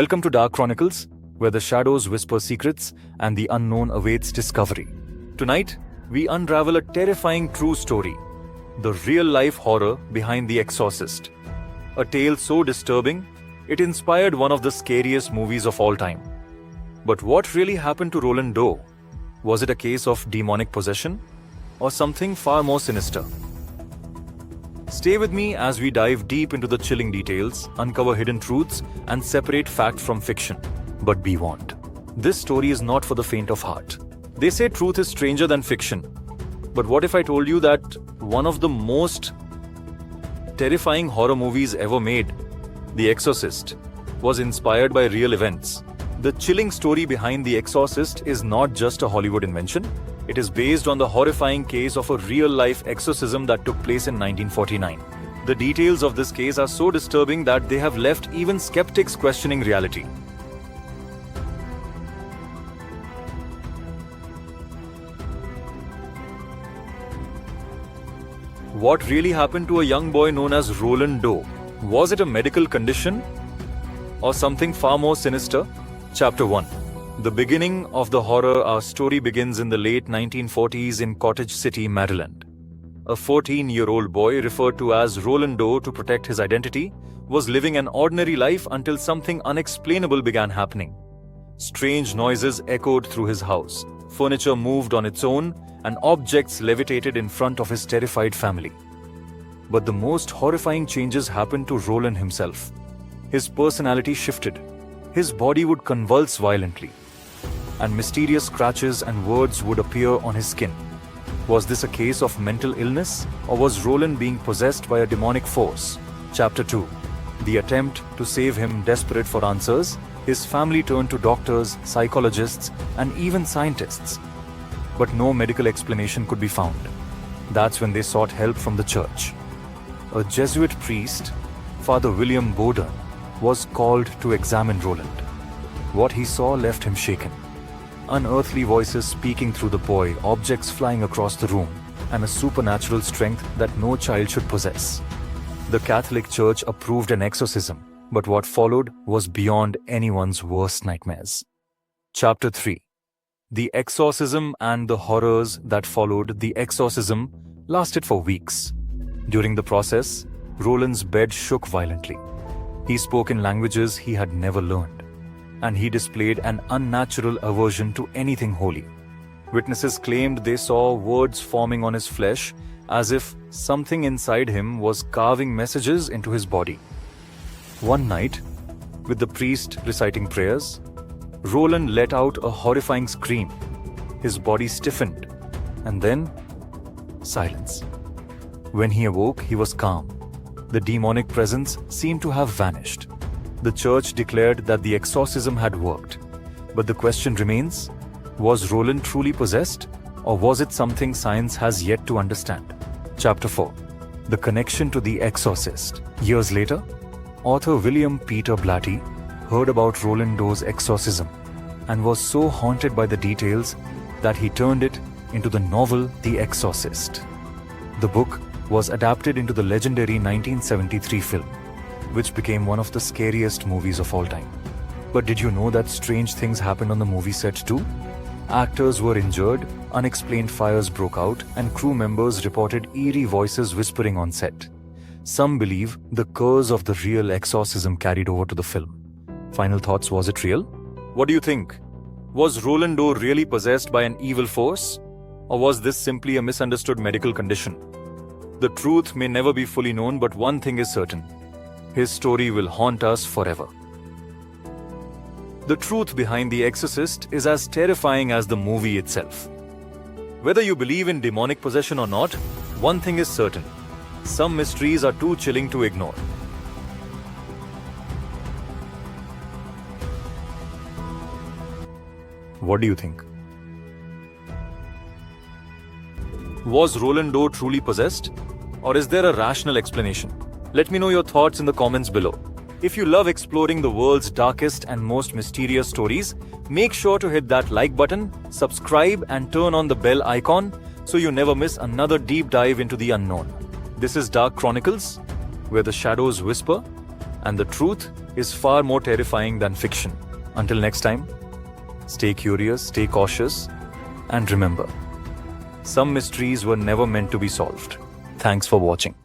Welcome to Dark Chronicles, where the shadows whisper secrets and the unknown awaits discovery. Tonight, we unravel a terrifying true story, the real-life horror behind The Exorcist. A tale so disturbing, it inspired one of the scariest movies of all time. But what really happened to Roland Doe? Was it a case of demonic possession, or something far more sinister? Stay with me as we dive deep into the chilling details, uncover hidden truths, and separate fact from fiction. But be warned, this story is not for the faint of heart. They say truth is stranger than fiction. But what if I told you that one of the most terrifying horror movies ever made, The Exorcist, was inspired by real events? The chilling story behind The Exorcist is not just a Hollywood invention. It is based on the horrifying case of a real-life exorcism that took place in 1949. The details of this case are so disturbing that they have left even skeptics questioning reality. What really happened to a young boy known as Roland Doe? Was it a medical condition or something far more sinister? Chapter 1. The beginning of the horror. Our story begins in the late 1940s in Cottage City, Maryland. A 14-year-old boy, referred to as Roland Doe to protect his identity, was living an ordinary life until something unexplainable began happening. Strange noises echoed through his house, furniture moved on its own, and objects levitated in front of his terrified family. But the most horrifying changes happened to Roland himself. His personality shifted. His body would convulse violently, and mysterious scratches and words would appear on his skin. Was this a case of mental illness, or was Roland being possessed by a demonic force? Chapter 2. The attempt to save him. Desperate for answers, his family turned to doctors, psychologists, and even scientists. But no medical explanation could be found. That's when they sought help from the church. A Jesuit priest, Father William Bowden, was called to examine Roland. What he saw left him shaken. Unearthly voices speaking through the boy, objects flying across the room, and a supernatural strength that no child should possess. The Catholic Church approved an exorcism, but what followed was beyond anyone's worst nightmares. Chapter 3. The exorcism and the horrors that followed. The exorcism lasted for weeks. During the process, Roland's bed shook violently. He spoke in languages he had never learned, and he displayed an unnatural aversion to anything holy. Witnesses claimed they saw words forming on his flesh, as if something inside him was carving messages into his body. One night, with the priest reciting prayers, Roland let out a horrifying scream. His body stiffened, and then silence. When he awoke, he was calm. The demonic presence seemed to have vanished. The church declared that the exorcism had worked. But the question remains, was Roland truly possessed, or was it something science has yet to understand? Chapter 4. The connection to The Exorcist. Years later, author William Peter Blatty heard about Roland Doe's exorcism and was so haunted by the details that he turned it into the novel The Exorcist. The book was adapted into the legendary 1973 film, which became one of the scariest movies of all time. But did you know that strange things happened on the movie set too? Actors were injured, unexplained fires broke out, and crew members reported eerie voices whispering on set. Some believe the curse of the real exorcism carried over to the film. Final thoughts, was it real? What do you think? Was Roland Doe really possessed by an evil force? Or was this simply a misunderstood medical condition? The truth may never be fully known, but one thing is certain. His story will haunt us forever. The truth behind The Exorcist is as terrifying as the movie itself. Whether you believe in demonic possession or not, one thing is certain. Some mysteries are too chilling to ignore. What do you think? Was Roland Doe truly possessed? Or is there a rational explanation? Let me know your thoughts in the comments below. If you love exploring the world's darkest and most mysterious stories, make sure to hit that like button, subscribe, and turn on the bell icon so you never miss another deep dive into the unknown. This is Dark Chronicles, where the shadows whisper and the truth is far more terrifying than fiction. Until next time, stay curious, stay cautious, and remember, some mysteries were never meant to be solved. Thanks for watching.